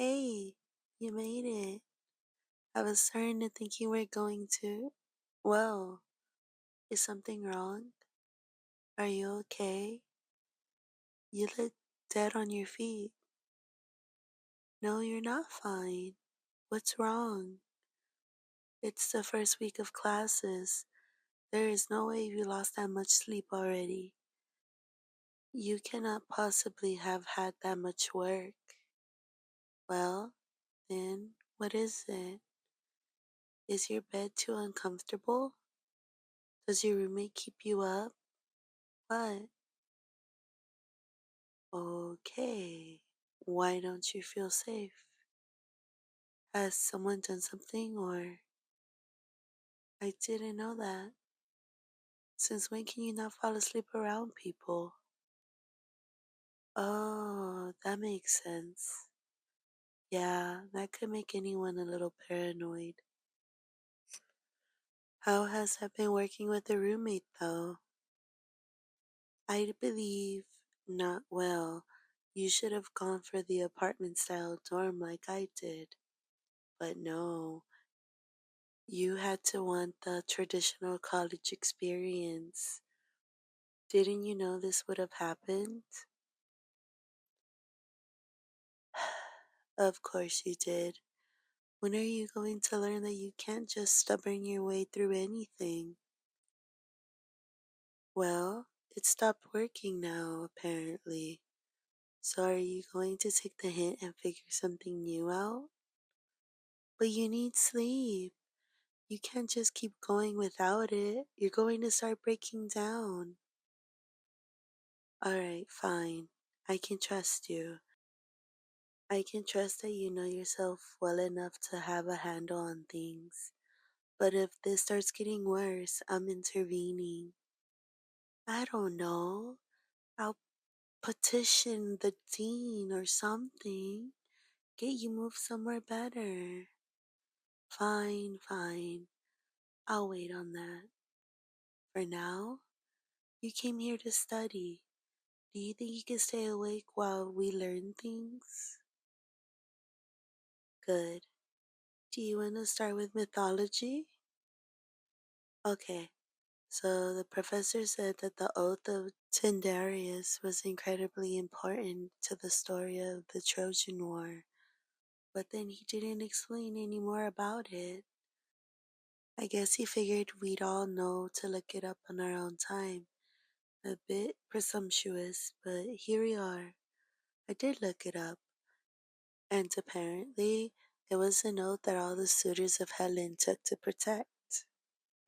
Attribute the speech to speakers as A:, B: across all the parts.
A: Hey, you made it. I was starting to think you were going to. Well, is something wrong? Are you okay? You look dead on your feet. No, you're not fine. What's wrong? It's the first week of classes. There is no way you lost that much sleep already. You cannot possibly have had that much work. Well, then, what is it? Is your bed too uncomfortable? Does your roommate keep you up? What? Okay. Why don't you feel safe? Has someone done something or I didn't know that. Since when can you not fall asleep around people? Oh, that makes sense. Yeah, that could make anyone a little paranoid. How has that been working with the roommate though? I believe not well. You should have gone for the apartment style dorm like I did. But no, you had to want the traditional college experience. Didn't you know this would have happened? Of course you did. When are you going to learn that you can't just stubborn your way through anything? Well, it stopped working now, apparently. So are you going to take the hint and figure something new out? But you need sleep. You can't just keep going without it. You're going to start breaking down. Alright, fine. I can trust you. I can trust that you know yourself well enough to have a handle on things. But if this starts getting worse, I'm intervening. I don't know. I'll petition the dean or something. Get you moved somewhere better. Fine, fine. I'll wait on that. For now, you came here to study. Do you think you can stay awake while we learn things? Good. Do you want to start with mythology? Okay. So the professor said that the oath of Tyndareus was incredibly important to the story of the Trojan War, but then he didn't explain any more about it. I guess he figured we'd all know to look it up on our own time. A bit presumptuous, but here we are. I did look it up, and apparently it was an oath that all the suitors of Helen took to protect.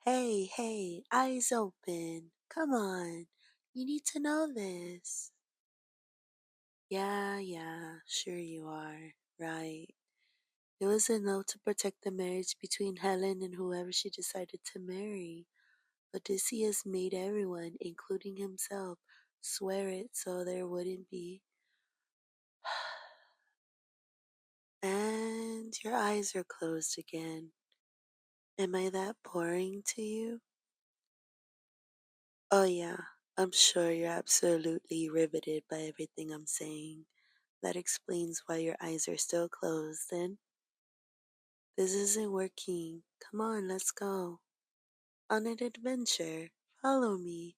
A: Hey, hey, eyes open. Come on. You need to know this. Yeah, sure you are. Right. It was a note to protect the marriage between Helen and whoever she decided to marry. Odysseus made everyone, including himself, swear it so there wouldn't be. And your eyes are closed again. Am I that boring to you? Oh, yeah, I'm sure you're absolutely riveted by everything I'm saying. That explains why your eyes are still closed, then. This isn't working. Come on, let's go. On an adventure. Follow me.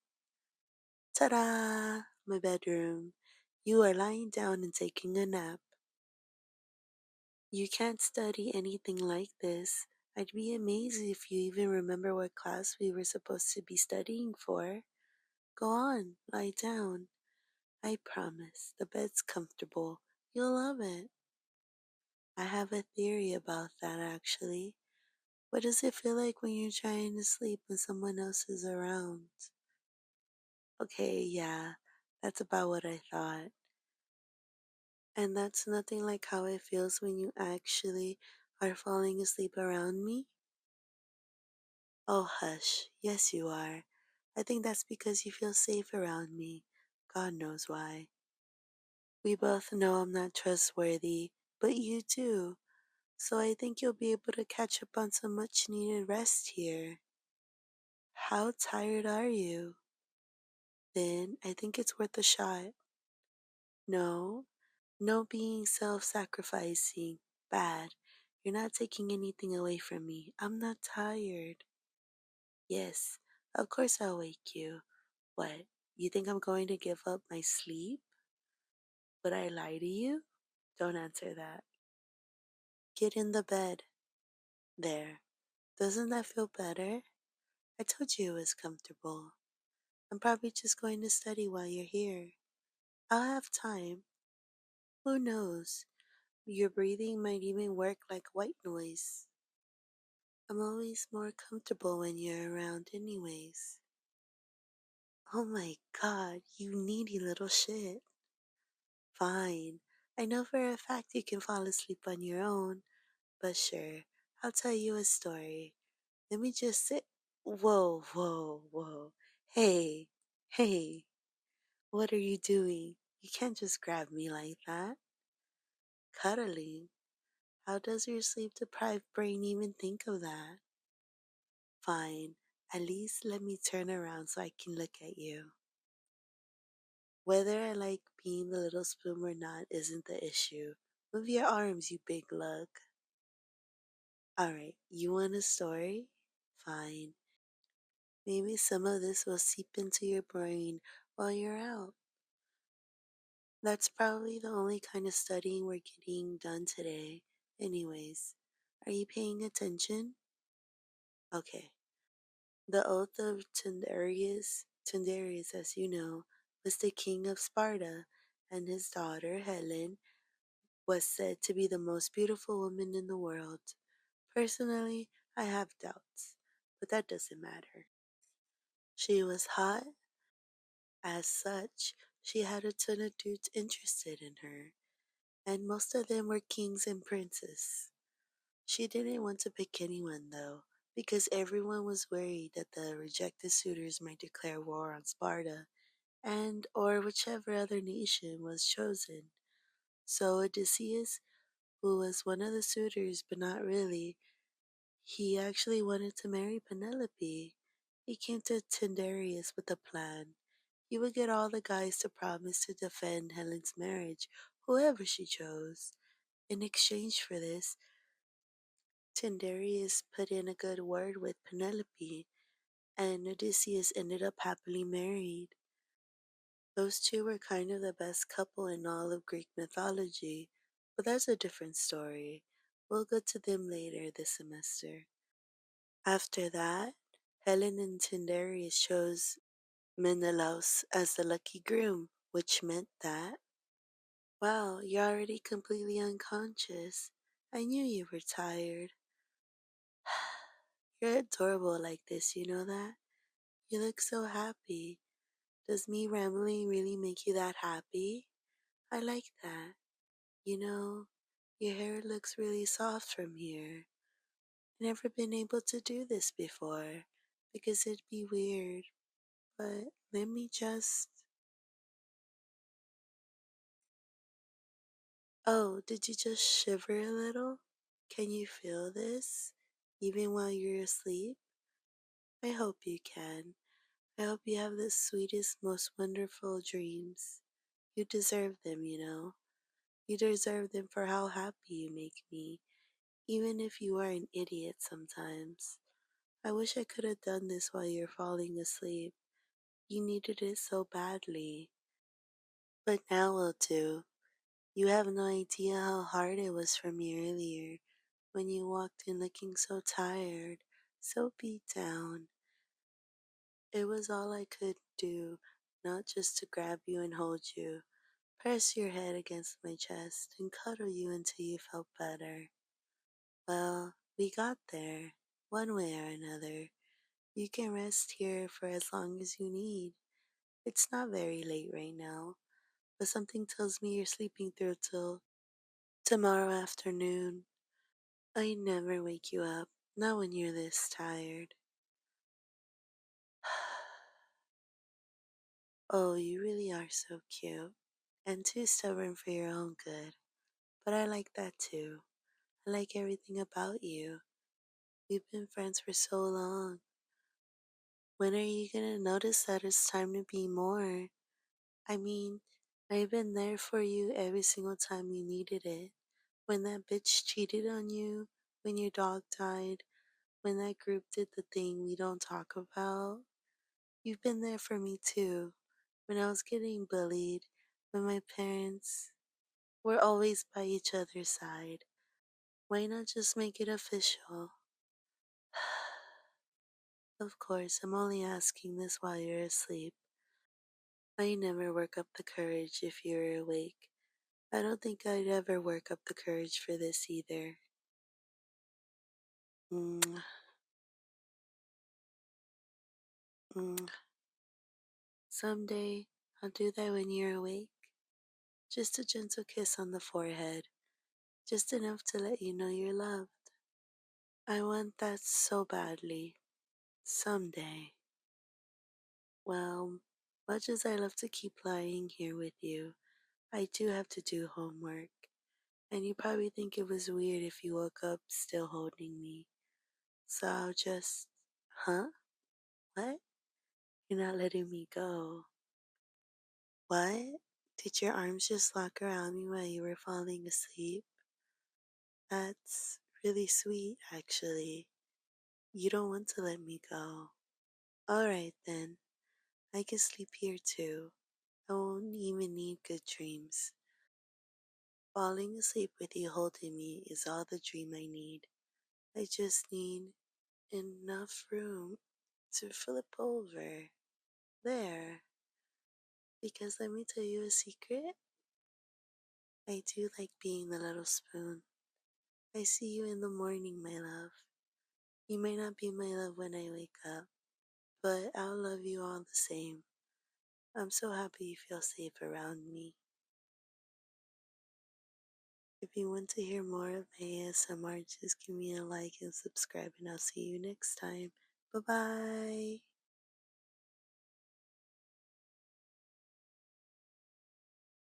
A: Ta da! My bedroom. You are lying down and taking a nap. You can't study anything like this. I'd be amazed if you even remember what class we were supposed to be studying for. Go on, lie down. I promise, the bed's comfortable. You'll love it. I have a theory about that actually. What does it feel like when you're trying to sleep when someone else is around? Okay, yeah, that's about what I thought. And that's nothing like how it feels when you actually are falling asleep around me? Oh, hush. Yes, you are. I think that's because you feel safe around me. God knows why. We both know I'm not trustworthy, but you do. So I think you'll be able to catch up on some much needed rest here. How tired are you? Then I think it's worth a shot. No, No being self sacrificing. Bad. You're not taking anything away from me. I'm not tired. Yes, of course I'll wake you. What? You think I'm going to give up my sleep? Would I lie to you? Don't answer that. Get in the bed. There. Doesn't that feel better? I told you it was comfortable. I'm probably just going to study while you're here. I'll have time. Who knows? Your breathing might even work like white noise. I'm always more comfortable when you're around, anyways. Oh my god, you needy little shit. Fine. I know for a fact you can fall asleep on your own, but sure, I'll tell you a story. Let me just sit. Whoa, whoa, whoa. Hey, hey, what are you doing? You can't just grab me like that. Cuddling. How does your sleep deprived brain even think of that? Fine, at least let me turn around so I can look at you. Whether I like being the little spoon or not isn't the issue. Move your arms, you big lug. Alright, you want a story? Fine. Maybe some of this will seep into your brain while you're out. That's probably the only kind of studying we're getting done today. Anyways, are you paying attention? Okay. The oath of Tyndareus, as you know, was the king of Sparta, and his daughter, Helen, was said to be the most beautiful woman in the world. Personally, I have doubts, but that doesn't matter. She was hot. As such, she had a ton of dudes interested in her, and most of them were kings and princes. She didn't want to pick anyone, though, because everyone was worried that the rejected suitors might declare war on Sparta and or whichever other nation was chosen. So Odysseus, who was one of the suitors but not really, he actually wanted to marry Penelope. He came to Tyndareus with a plan. He would get all the guys to promise to defend Helen's marriage, whoever she chose. In exchange for this, Tyndareus put in a good word with Penelope, and Odysseus ended up happily married. Those two were kind of the best couple in all of Greek mythology, but that's a different story. We'll go to them later this semester. After that, Helen and Tyndareus chose Menelaus as the lucky groom, which meant that, wow, you're already completely unconscious. I knew you were tired. You're adorable like this, you know that? You look so happy. Does me rambling really make you that happy? I like that. You know, your hair looks really soft from here. Never been able to do this before because it'd be weird, but let me just. Oh, did you just shiver a little? Can you feel this even while you're asleep? I hope you can. I hope you have the sweetest, most wonderful dreams. You deserve them, you know. You deserve them for how happy you make me, even if you are an idiot sometimes. I wish I could have done this while you're falling asleep. You needed it so badly. But now will do. You have no idea how hard it was for me earlier when you walked in looking so tired, so beat down. It was all I could do, not just to grab you and hold you, press your head against my chest, and cuddle you until you felt better. Well, we got there, one way or another. You can rest here for as long as you need. It's not very late right now, but something tells me you're sleeping through till tomorrow afternoon. I never wake you up, not when you're this tired. Oh, you really are so cute, and too stubborn for your own good. But I like that too. I like everything about you. We've been friends for so long. When are you gonna notice that it's time to be more? I mean, I've been there for you every single time you needed it. When that bitch cheated on you, when your dog died, when that group did the thing we don't talk about. You've been there for me too. When I was getting bullied, when my parents were always by each other's side. Why not just make it official? Of course, I'm only asking this while you're asleep. I never work up the courage if you're awake. I don't think I'd ever work up the courage for this either. Mm, mm. Someday, I'll do that when you're awake. Just a gentle kiss on the forehead, just enough to let you know you're loved. I want that so badly. Someday. Well, much as I love to keep lying here with you, I do have to do homework. And you probably think it was weird if you woke up still holding me. So I'll just. Huh? What? You're not letting me go. What? Did your arms just lock around me while you were falling asleep? That's really sweet, actually. You don't want to let me go. Alright then. I can sleep here too. I won't even need good dreams. Falling asleep with you holding me is all the dream I need. I just need enough room to flip over. There. Because let me tell you a secret. I do like being the little spoon. I see you in the morning, my love. You may not be my love when I wake up, but I'll love you all the same. I'm so happy you feel safe around me. If you want to hear more of my ASMR, just give me a like and subscribe, and I'll see you next time. Bye bye.